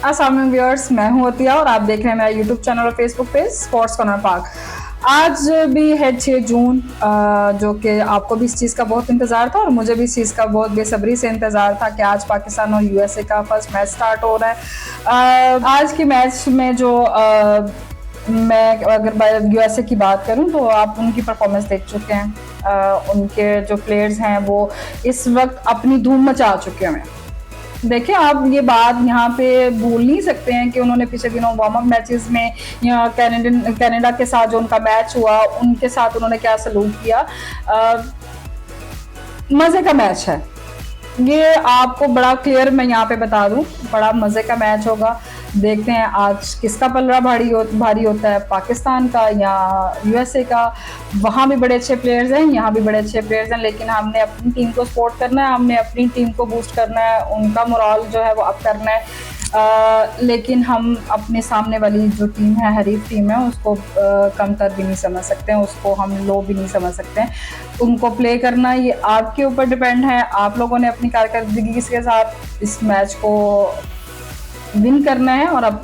अस्सलाम वालेकुम व्यूअर्स, मैं हूं अतिया और आप देख रहे हैं मेरा यूट्यूब चैनल और फेसबुक पेज स्पोर्ट्स कॉर्नर पाक। आज भी है 6 जून, जो कि आपको भी इस चीज़ का बहुत इंतज़ार था और मुझे भी इस चीज़ का बहुत बेसब्री से इंतज़ार था कि आज पाकिस्तान और यूएसए का फर्स्ट मैच स्टार्ट हो रहा है। आज के मैच में जो मैं अगर यूएसए की बात करूं तो आप उनकी परफॉर्मेंस देख चुके हैं। उनके जो प्लेयर्स हैं वो इस वक्त अपनी धूम मचा चुके हैं। देखिए, आप ये बात यहाँ पे भूल नहीं सकते हैं कि उन्होंने पिछले दिनों वार्म अप मैचेस में या कनाडा के साथ जो उनका मैच हुआ उनके साथ उन्होंने क्या सलूक किया। मज़े का मैच है ये, आपको बड़ा क्लियर मैं यहाँ पे बता दूं, बड़ा मज़े का मैच होगा। देखते हैं आज किसका पलड़ा भारी होता है, पाकिस्तान का या यूएसए का। वहाँ भी बड़े अच्छे प्लेयर्स हैं, यहाँ भी बड़े अच्छे प्लेयर्स हैं, लेकिन हमने अपनी टीम को सपोर्ट करना है, हमने अपनी टीम को बूस्ट करना है, उनका मोरल जो है वो अप करना है। लेकिन हम अपने सामने वाली जो टीम है, हरीफ टीम है, उसको कमतर भी नहीं समझ सकते हैं, उसको हम लो भी नहीं समझ सकते हैं। उनको प्ले करना ये आपके ऊपर डिपेंड है। आप लोगों ने अपनी कारकर्दगी के साथ इस मैच को विन करना है और अब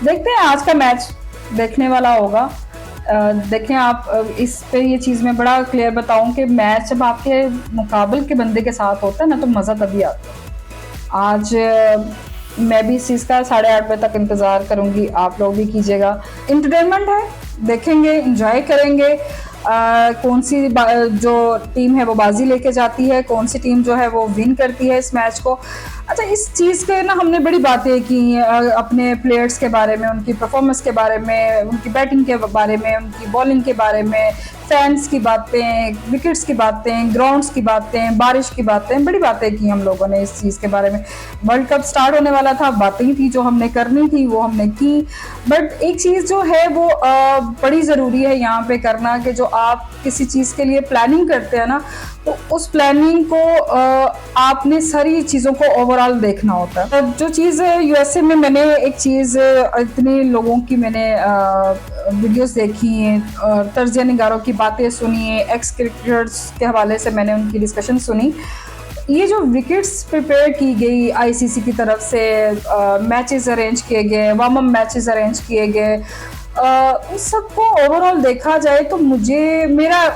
देखते हैं आज का मैच देखने वाला होगा। देखें आप, इस पे ये चीज़ मैं बड़ा क्लियर बताऊं कि मैच जब आपके मुकाबले के बंदे के साथ होता है ना तो मज़ा तभी आता है। आज मैं भी इस चीज़ का 8:30 बजे तक इंतज़ार करूंगी, आप लोग भी कीजिएगा। इंटरटेनमेंट है, देखेंगे, इंजॉय करेंगे। कौन सी जो टीम है वो बाजी लेके जाती है, कौन सी टीम जो है वो विन करती है इस मैच को। अच्छा, इस चीज़ के ना हमने बड़ी बातें की अपने प्लेयर्स के बारे में, उनकी परफॉर्मेंस के बारे में, उनकी बैटिंग के बारे में, उनकी बॉलिंग के बारे में, फैंस की बातें, विकेट्स की बातें, ग्राउंड्स की बातें, बारिश की बातें, बड़ी बातें की हम लोगों ने इस चीज़ के बारे में। वर्ल्ड कप स्टार्ट होने वाला था, बातें ही थी जो हमने करनी थी वो हमने की। बट एक चीज़ जो है वो बड़ी ज़रूरी है यहाँ पे करना, कि जो आप किसी चीज़ के लिए प्लानिंग करते हैं ना तो उस प्लानिंग को आपने सारी चीज़ों को ओवरऑल देखना होता है। जो चीज़ यूएसए में मैंने एक चीज़, इतने लोगों की मैंने वीडियोस देखी हैं, तर्जिया निगारों की बातें सुनी है, एक्स क्रिकेटर्स के हवाले से मैंने उनकी डिस्कशन सुनी। ये जो विकेट्स प्रिपेयर की गई आईसीसी की तरफ से, मैचेस अरेंज किए गए, वार्म अप मैचेस अरेंज किए गए, उन सबको ओवरऑल देखा जाए तो मुझे, मेरा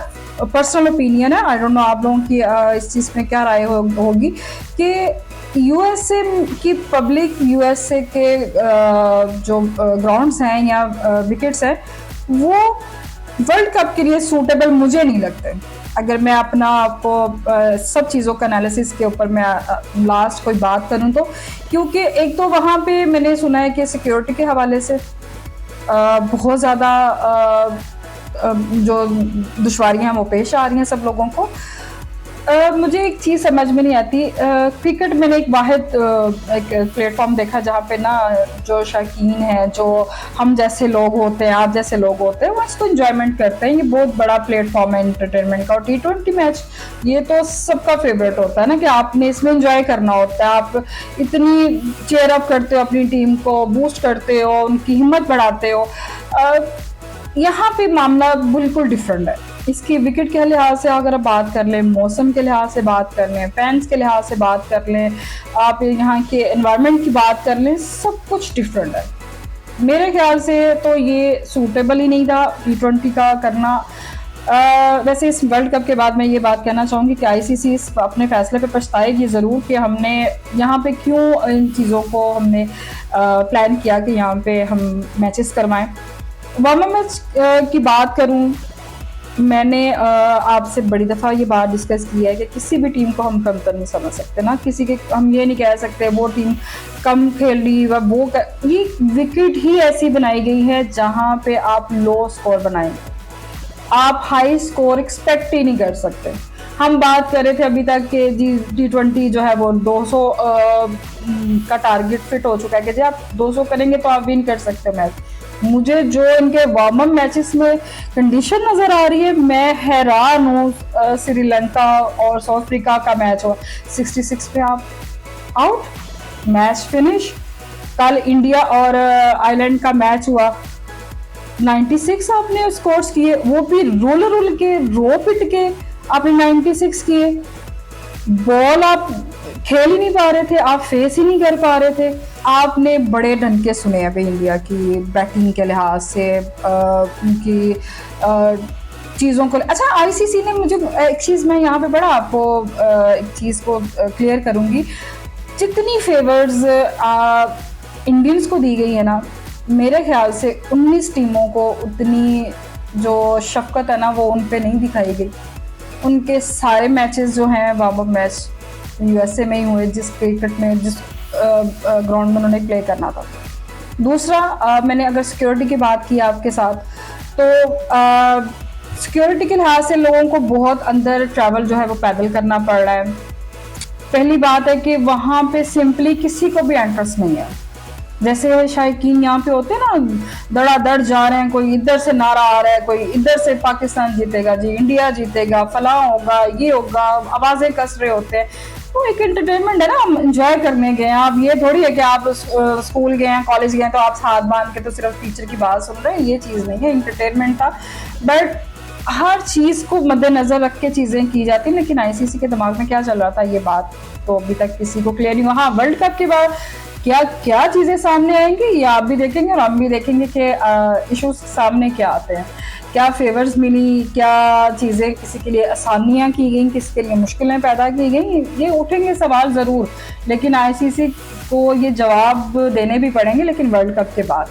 पर्सनल ओपिनियन है, आई डोंट नो आप लोगों की इस चीज़ में क्या राय होगी, कि यूएसए की पब्लिक, यूएसए के जो ग्राउंड्स हैं या विकेट्स हैं वो वर्ल्ड कप के लिए सूटेबल मुझे नहीं लगते। अगर मैं अपना आपको सब चीज़ों का एनालिसिस के ऊपर मैं लास्ट कोई बात करूं तो, क्योंकि एक तो वहाँ पे मैंने सुना है कि सिक्योरिटी के हवाले से बहुत ज़्यादा जो दुश्वारियाँ वो पेश आ रही हैं सब लोगों को। मुझे एक चीज़ समझ में नहीं आती, क्रिकेट मैंने एक वाहिद एक प्लेटफॉर्म देखा जहाँ पे ना जो शौकीन हैं, जो हम जैसे लोग होते हैं, आप जैसे लोग होते हैं, वो इसको इंजॉयमेंट करते हैं। ये बहुत बड़ा प्लेटफॉर्म है इंटरटेनमेंट का। और T20 मैच ये तो सबका फेवरेट होता है ना, कि आपने इसमें इंजॉय करना होता है। आप इतनी चेयर अप करते हो, अपनी टीम को बूस्ट करते हो, उनकी हिम्मत बढ़ाते हो। यहाँ पे मामला बिल्कुल डिफरेंट है। इसकी विकेट के लिहाज से अगर आप बात कर लें, मौसम के लिहाज से बात कर लें, फैंस के लिहाज से बात कर लें, आप यहाँ के एनवायरनमेंट की बात कर लें, सब कुछ डिफरेंट है। मेरे ख्याल से तो ये सूटेबल ही नहीं था T20 का करना। वैसे इस वर्ल्ड कप के बाद मैं ये बात कहना चाहूँगी कि आईसीसी इस अपने फैसले पे पछताएगी ज़रूर कि हमने यहाँ पे क्यों इन चीज़ों को हमने प्लान किया कि यहाँ पे हम मैचेस करवाएं। वार्म अप मैच की बात करूँ, मैंने आपसे बड़ी दफ़ा ये बात डिस्कस की है कि किसी भी टीम को हम कमतर नहीं समझ सकते ना, किसी के हम ये नहीं कह सकते वो टीम कम खेल रही व वो ये विकेट ही ऐसी बनाई गई है जहाँ पे आप लो स्कोर बनाएंगे, आप हाई स्कोर एक्सपेक्ट ही नहीं कर सकते। हम बात कर रहे थे अभी तक कि जी T20 जो है वो 200 का टारगेट फिट हो चुका है कि जी आप 200 करेंगे तो आप विन कर सकते हो मैच। मुझे जो इनके वार्म अप मैचेस में कंडीशन नज़र आ रही है, मैं हैरान हूँ। श्रीलंका और साउथ अफ्रीका का मैच हुआ, 66 पे आप आउट, मैच फिनिश। कल इंडिया और आयरलैंड का मैच हुआ, 96 आपने स्कोर्स किए, वो भी रोल के, रो पिट के आपने 96 किए। बॉल आप खेल ही नहीं पा रहे थे, आप फेस ही नहीं कर पा रहे थे, आपने बड़े ढंग सुने हैं भाई इंडिया की बैटिंग के लिहाज से, उनकी चीज़ों को। अच्छा, आईसीसी ने मुझे एक चीज़, मैं यहाँ पे बड़ा आपको एक चीज़ को क्लियर करूँगी, जितनी फेवर्स इंडियंस को दी गई है ना, मेरे ख्याल से 19 टीमों को उतनी जो शफकत है ना वो उन पे नहीं दिखाई गई। उनके सारे मैचेस जो हैं वार्म अप मैच यूएसए में ही हुए, जिस क्रिकेट में जिस ग्राउंड में उन्होंने प्ले करना था। दूसरा, मैंने अगर सिक्योरिटी की बात की आपके साथ, तो सिक्योरिटी के लिहाज से लोगों को बहुत अंदर ट्रैवल जो है वो पैदल करना पड़ रहा है। पहली बात है कि वहाँ पे सिंपली किसी को भी एंट्रेंस नहीं है। जैसे शायकीन यहाँ पे होते हैं ना, दड़ादड़ जा रहे हैं, कोई इधर से नारा आ रहा है, कोई इधर से पाकिस्तान जीतेगा जी, इंडिया जीतेगा, फलां होगा, ये होगा, आवाज़ें कस रहे होते हैं। तो एक एंटरटेनमेंट है ना, हम इंजॉय करने गए हैं। आप ये थोड़ी है कि आप स्कूल गए हैं, कॉलेज गए हैं, तो आप हाथ बांध के तो सिर्फ टीचर की बात सुन रहे हैं, ये चीज़ नहीं है। एंटरटेनमेंट था, बट हर चीज़ को मद्देनजर रख के चीज़ें की जाती हैं। लेकिन आईसीसी के दिमाग में क्या चल रहा था, ये बात तो अभी तक किसी को क्लियर नहीं हुआ। हाँ, वर्ल्ड कप के बाद क्या क्या चीज़ें सामने आएंगी ये आप भी देखेंगे और हम भी देखेंगे कि इश्यूज सामने क्या आते हैं, क्या फेवर्स मिली, क्या चीज़ें किसी के लिए आसानियाँ की गई, किसी के लिए मुश्किलें पैदा की गई, ये उठेंगे सवाल ज़रूर। लेकिन आईसीसी को ये जवाब देने भी पड़ेंगे, लेकिन वर्ल्ड कप के बाद।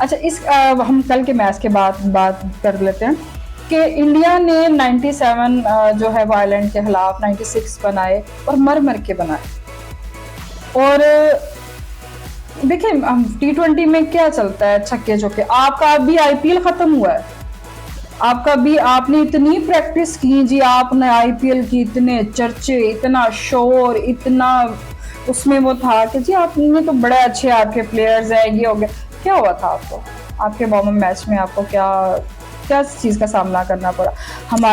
अच्छा, हम कल के मैच के बाद बात कर लेते हैं कि इंडिया ने 97 जो है वो आयरलैंड के खिलाफ 96 बनाए और मर मर के बनाए। और देखिए, हम T20 में क्या चलता है, छक्के चौके। आपका अभी आईपीएल खत्म हुआ है, आपका भी आपने इतनी प्रैक्टिस की जी, आपने आईपीएल की इतने चर्चे, इतना शोर, इतना उसमें वो था कि जी आपने तो बड़े अच्छे आपके प्लेयर्स हैं, ये हो गया। क्या हुआ था आपको, आपके वार्म अप मैच में आपको क्या क्या चीज़ का सामना करना पड़ा?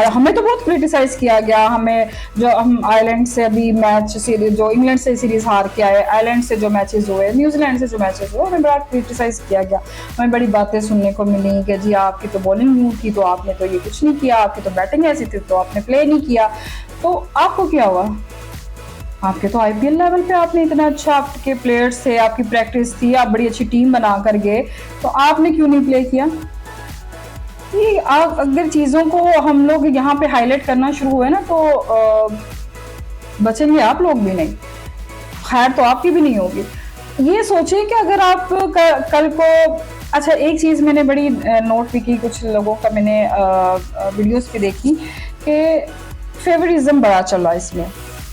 हमें तो बहुत क्रिटिसाइज किया गया। हमें जो हम आयरलैंड से अभी मैच सीरीज, जो इंग्लैंड से सीरीज हार के आए, आयरलैंड से जो मैचेस हुए, न्यूजीलैंड से जो मैचेस हुए, हमें बड़ा क्रिटिसाइज किया गया। हमें बड़ी बातें सुनने को मिली कि जी आपकी तो बॉलिंग न्यू थी तो आपने तो ये कुछ नहीं किया, आपकी तो बैटिंग ऐसी थी तो आपने प्ले नहीं किया। तो आपको क्या हुआ? आपके तो आईपीएल लेवल पे आपने इतना अच्छा, आपके प्लेयर्स थे, आपकी प्रैक्टिस थी, आप बड़ी अच्छी टीम बना कर गए, तो आपने क्यों नहीं प्ले किया? ये अगर चीज़ों को हम लोग यहाँ पे हाईलाइट करना शुरू हुए ना, तो बचेंगे आप लोग भी नहीं, खैर तो आपकी भी नहीं होगी। ये सोचिए कि अगर आप कल को, अच्छा एक चीज़ मैंने बड़ी नोट भी की, कुछ लोगों का मैंने वीडियोस भी देखी कि फेवरिज्म बड़ा चल रहा है इसमें।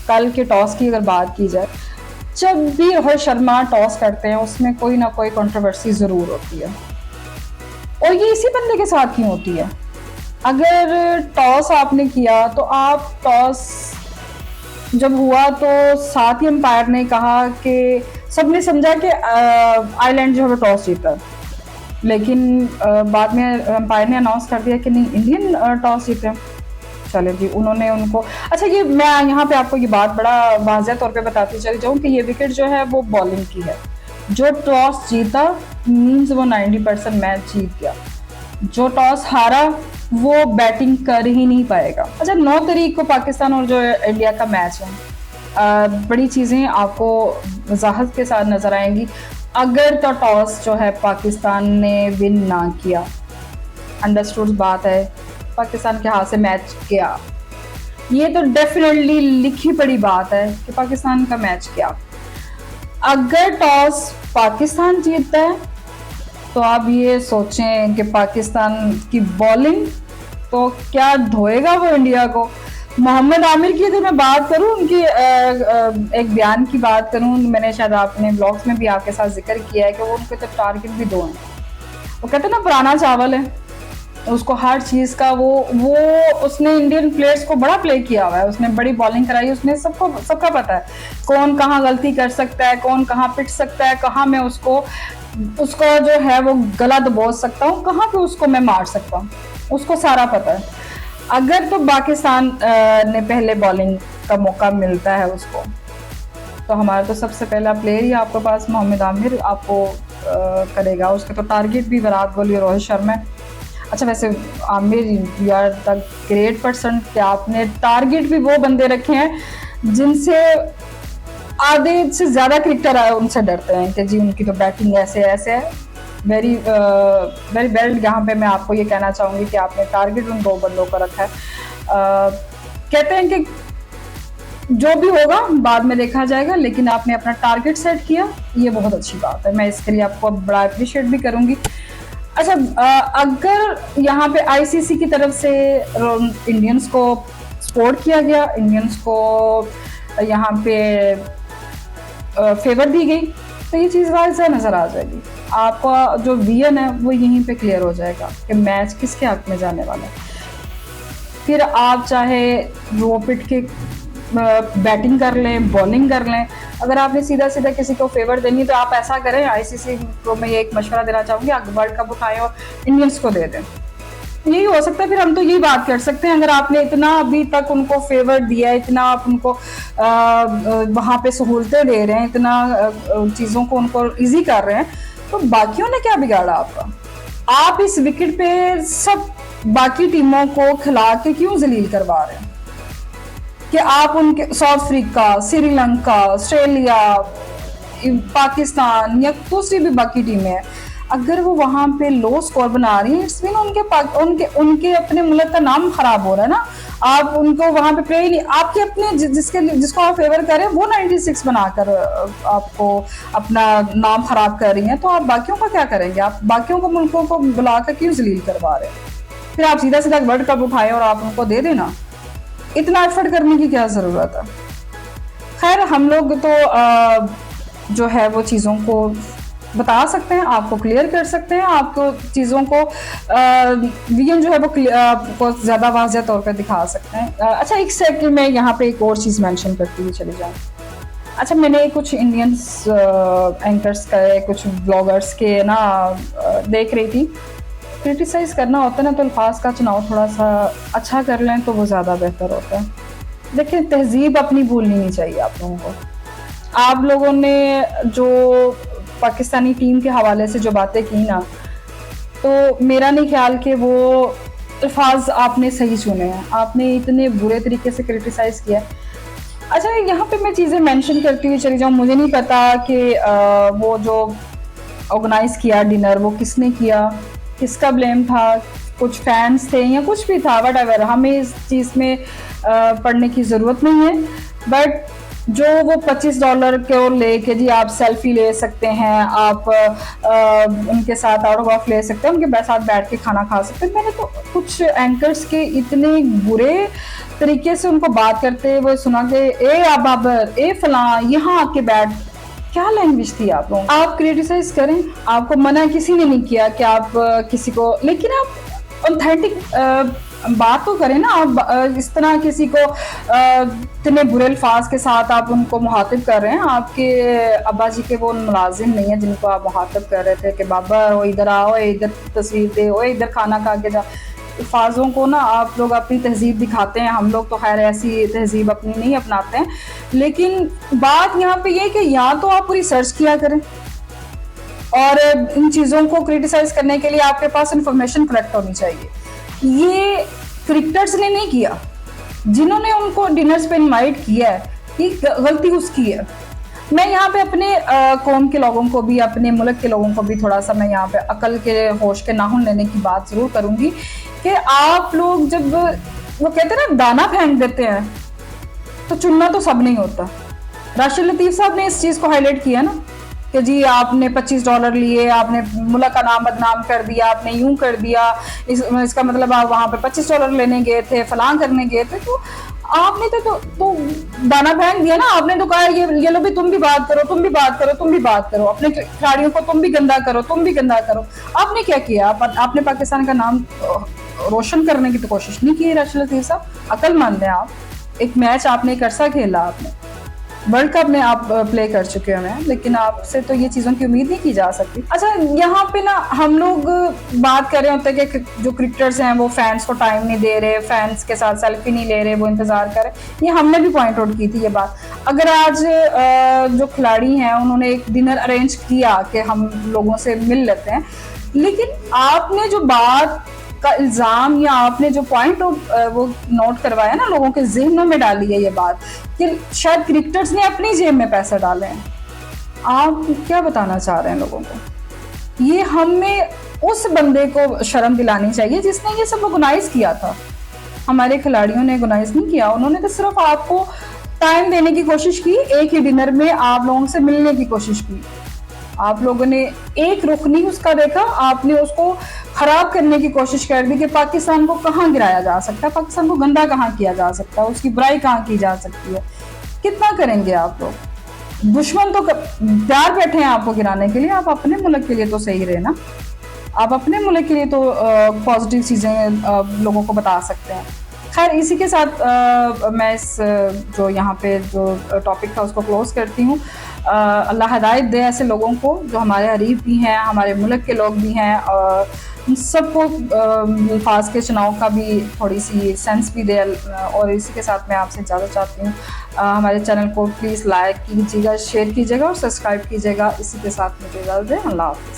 कल के टॉस की अगर बात की जाए, जब भी रोहित शर्मा टॉस करते हैं उसमें कोई ना कोई कंट्रोवर्सी ज़रूर होती है, और ये इसी बंदे के साथ क्यों होती है? अगर टॉस आपने किया तो आप टॉस जब हुआ तो साथ ही अंपायर ने कहा कि सबने समझा कि आयरलैंड जो है टॉस जीता, लेकिन बाद में अंपायर ने अनाउंस कर दिया कि नहीं, इंडियन टॉस जीते। चले जी, उन्होंने उनको, अच्छा ये मैं यहाँ पे आपको ये बात बड़ा वाज़ेह तौर पे बताती चली जाऊँ कि ये विकेट जो है वो बॉलिंग की है। जो टॉस जीता मीन्स वो 90% मैच जीत गया, जो टॉस हारा वो बैटिंग कर ही नहीं पाएगा। अच्छा, 9 तारीख को पाकिस्तान और जो इंडिया का मैच है, बड़ी चीज़ें आपको वजाहत के साथ नज़र आएंगी। अगर तो टॉस जो है पाकिस्तान ने विन ना किया, अंडरस्टूड बात है, पाकिस्तान के हाथ से मैच गया, ये तो डेफिनेटली लिखी पड़ी बात है कि पाकिस्तान का मैच गया। अगर टॉस पाकिस्तान जीतता है तो आप ये सोचें कि पाकिस्तान की बॉलिंग तो क्या धोएगा वो इंडिया को। मोहम्मद आमिर की अगर मैं बात करूं, उनकी एक बयान की बात करूं, मैंने शायद आपने ब्लॉग्स में भी आपके साथ जिक्र किया है कि वो उनके तो टारगेट भी 2 हैं। वो कहते हैं ना पुराना चावल है, उसको हर चीज़ का वो उसने इंडियन प्लेयर्स को बड़ा प्ले किया हुआ है, उसने बड़ी बॉलिंग कराई, उसने सबका पता है कौन कहाँ गलती कर सकता है, कौन कहाँ पिट सकता है, कहाँ मैं उसको जो है वो गला दबोच सकता हूँ, कहाँ पे उसको मैं मार सकता हूँ, उसको सारा पता है। अगर तो पाकिस्तान ने पहले बॉलिंग का मौका मिलता है उसको, तो हमारा तो सबसे पहला प्लेयर ही आपके पास मोहम्मद आमिर आपको करेगा। उसके तो टारगेट भी विराट कोहली और रोहित शर्मा। अच्छा, वैसे Aamir you are the great person कि आपने टारगेट भी वो बंदे रखे हैं जिनसे आधे से ज्यादा क्रिकेटर उनसे डरते हैं कि जी उनकी तो बैटिंग ऐसे ऐसे है। वेरी वेरी वेल, यहाँ पे मैं आपको ये कहना चाहूंगी कि आपने टारगेट उन दो बंदों का रखा है। कहते हैं कि जो भी होगा बाद में देखा जाएगा, लेकिन आपने अपना टारगेट सेट किया, ये बहुत अच्छी बात है। मैं इसके लिए आपको बड़ा अप्रिशिएट भी करूंगी। अच्छा, अगर यहाँ पे आईसीसी की तरफ से इंडियंस को सपोर्ट किया गया, इंडियंस को यहाँ पे फेवर दी गई, तो ये चीज़ वाज़ह नज़र आ जाएगी। आपका जो विजन है वो यहीं पे क्लियर हो जाएगा कि मैच किसके हक में जाने वाला है। फिर आप चाहे रो पिट के बैटिंग कर लें, बॉलिंग कर लें, अगर आपने सीधा सीधा किसी को फेवर देनी तो आप ऐसा करें, आईसीसी को मैं ये एक मशवरा देना चाहूँगी, आप वर्ल्ड कप उठाएं और इंडियंस को दे दें। यही हो सकता है। फिर हम तो यही बात कर सकते हैं, अगर आपने इतना अभी तक उनको फेवर दिया है, इतना आप उनको वहाँ पे सहूलतें दे रहे हैं, इतना चीज़ों को उनको ईजी कर रहे हैं, तो बाकियों ने क्या बिगाड़ा आपका? आप इस विकेट पे सब बाकी टीमों को खिला के क्यों जलील करवा रहे हैं कि आप उनके south Africa, Sri Lanka, Australia, Pakistan या दूसरी भी बाकी टीमें हैं, अगर वो वहां पे लो स्कोर बना रही है, इट्स मीन उनके अपने मुल्क का नाम खराब हो रहा है ना। आप उनको वहां पे प्ले ही नहीं, आपके अपने जिसको आप फेवर करें वो 96 बनाकर आपको अपना नाम खराब कर रही हैं, तो आप बाकियों का क्या करेंगे? आप बाकियों को मुल्कों को बुलाकर क्यों जलील करवा रहे हैं? फिर आप सीधा सीधा वर्ल्ड कप उठाए और आप उनको दे देना, इतना एफर्ट करने की क्या जरूरत है? खैर, हम लोग तो जो है वो चीज़ों को बता सकते हैं, आपको क्लियर कर सकते हैं, आपको चीज़ों को विजन जो है वो आपको ज़्यादा वाज़ह तौर पर दिखा सकते हैं। अच्छा, एक सेकंड में यहाँ पे एक और चीज़ मेंशन करती हुई चली जाऊँ। अच्छा, मैंने कुछ इंडियंस एंकर्स का, कुछ ब्लॉगर्स के ना देख रही थी, क्रिटिसाइज़ करना होता है ना तो अल्फाज का चुनाव थोड़ा सा अच्छा कर लें तो वो ज़्यादा बेहतर होता है। देखिए, तहजीब अपनी भूलनी नहीं चाहिए आप लोगों को। आप लोगों ने जो पाकिस्तानी टीम के हवाले से जो बातें की ना, तो मेरा नहीं ख्याल कि वो अल्फाज आपने सही चुने हैं। आपने इतने बुरे तरीके से क्रिटिसाइज़ किया। अच्छा, यहाँ पे मैं चीज़ें मेंशन करती हुई चली जाऊँ। मुझे नहीं पता कि वो जो ऑर्गेनाइज़ किया डिनर वो किसने किया, किसका ब्लेम था, कुछ फैंस थे या कुछ भी था, व्हाटएवर, हमें इस चीज़ में पढ़ने की ज़रूरत नहीं है। बट जो वो $25 को लेके जी आप सेल्फी ले सकते हैं, आप उनके साथ ऑटोग्राफ ले सकते हैं, उनके साथ बैठ के खाना खा सकते हैं। मैंने तो कुछ एंकर्स के इतने बुरे तरीके से उनको बात करते हुए सुना कि ए अबाबर, ए फलां, यहाँ आके बैठ। क्या लैंग्वेज थी आप लोगों? आप क्रिटिसाइज करें, आपको मना किसी ने नहीं किया कि आप किसी को, लेकिन आप ऑथेंटिक बात तो करें ना। आप इस तरह किसी को इतने बुरे अल्फाज के साथ आप उनको मुहातिब कर रहे हैं। आपके अब्बा जी के वो मुलाजिम नहीं है जिनको आप मुहातिब कर रहे थे कि बाबा वो इधर आओ, इधर तस्वीर दे, वो इधर खाना खा के जा। अल्फाजों को ना आप लोग अपनी तहजीब दिखाते हैं, हम लोग तो खैर ऐसी तहजीब अपनी नहीं अपनाते हैं। लेकिन बात यहाँ पे ये कि या तो आप पूरी सर्च किया करें, और इन चीज़ों को क्रिटिसाइज करने के लिए आपके पास इंफॉर्मेशन कलेक्ट होनी चाहिए। ये क्रिकेटर्स ने नहीं किया, जिन्होंने उनको डिनर्स पे इनवाइट किया है, ये गलती उसकी है। मैं यहाँ पे अपने कौम के लोगों को भी, अपने मुल्क के लोगों को भी थोड़ा सा मैं यहाँ पे अकल के, होश के नाखून लेने की बात जरूर करूंगी कि आप लोग जब वो कहते हैं ना दाना फेंक देते हैं, तो चुनना तो सब नहीं होता। राशिद लतीफ़ साहब ने इस चीज़ को हाईलाइट किया ना कि जी आपने $25 लिए, आपने मुल्क का नाम बदनाम कर दिया, आपने यूं कर दिया, इसका मतलब आप वहाँ पे $25 लेने गए थे, फलां करने गए थे, तो आपने तो दाना फेंक दिया ना। आपने तो कहा ये लो भी, तुम भी बात करो, तुम भी बात करो, तुम भी बात करो, अपने खिलाड़ियों को तुम भी गंदा करो, तुम भी गंदा करो। आपने क्या किया? आपने पाकिस्तान का नाम रोशन करने की तो कोशिश नहीं की। राशिद लतीफ़ साहब, अक्लमंद हैं आप। एक मैच आपने एक अरसा खेला, आपने वर्ल्ड कप में आप प्ले कर चुके हैं, लेकिन आपसे तो ये चीज़ों की उम्मीद नहीं की जा सकती। अच्छा, यहाँ पे ना हम लोग बात कर रहे होते हैं कि जो क्रिकेटर्स हैं वो फैंस को टाइम नहीं दे रहे, फैंस के साथ सेल्फी नहीं ले रहे, वो इंतज़ार कर रहे। ये हमने भी पॉइंट आउट की थी ये बात। अगर आज जो खिलाड़ी हैं उन्होंने एक डिनर अरेंज किया कि हम लोगों से मिल लेते हैं, लेकिन आपने जो बात का इल्ज़ाम या आपने जो पॉइंट वो नोट करवाया ना, लोगों के जहनों में डाली है ये बात कि शायद क्रिकेटर्स ने अपनी जेब में पैसे डाले हैं। आप क्या बताना चाह रहे हैं लोगों को? ये हमें उस बंदे को शर्म दिलानी चाहिए जिसने ये सब ऑर्गेनाइज किया था। हमारे खिलाड़ियों ने ऑर्गेनाइज नहीं किया, उन्होंने तो सिर्फ आपको टाइम देने की कोशिश की, एक ही डिनर में आप लोगों से मिलने की कोशिश की। आप लोगों ने एक रुख नहीं उसका देखा, आपने उसको खराब करने की कोशिश कर दी कि पाकिस्तान को कहाँ गिराया जा सकता है, पाकिस्तान को गंदा कहाँ किया जा सकता है, उसकी बुराई कहाँ की जा सकती है। कितना करेंगे आप लोग? दुश्मन तो तैयार बैठे हैं आपको गिराने के लिए, आप अपने मुल्क के लिए तो सही रहे ना, आप अपने मुल्क के लिए तो पॉजिटिव चीज़ें लोगों को बता सकते हैं। खैर इसी के साथ मैं इस जो यहाँ पे जो टॉपिक था उसको क्लोज करती हूँ। अल्लाह हिदायत दे ऐसे लोगों को जो हमारे हरीफ भी हैं, हमारे मुल्क के लोग भी हैं, उन सबको अल्फाज के चुनाव का भी थोड़ी सी सेंस भी दे। और इसी के साथ मैं आपसे इजाज़त चाहती हूँ। हमारे चैनल को प्लीज़ लाइक कीजिएगा, शेयर कीजिएगा और सब्सक्राइब कीजिएगा। इसी के साथ मुझे इजाज़त दें। अल्लाह हाफ़िज़।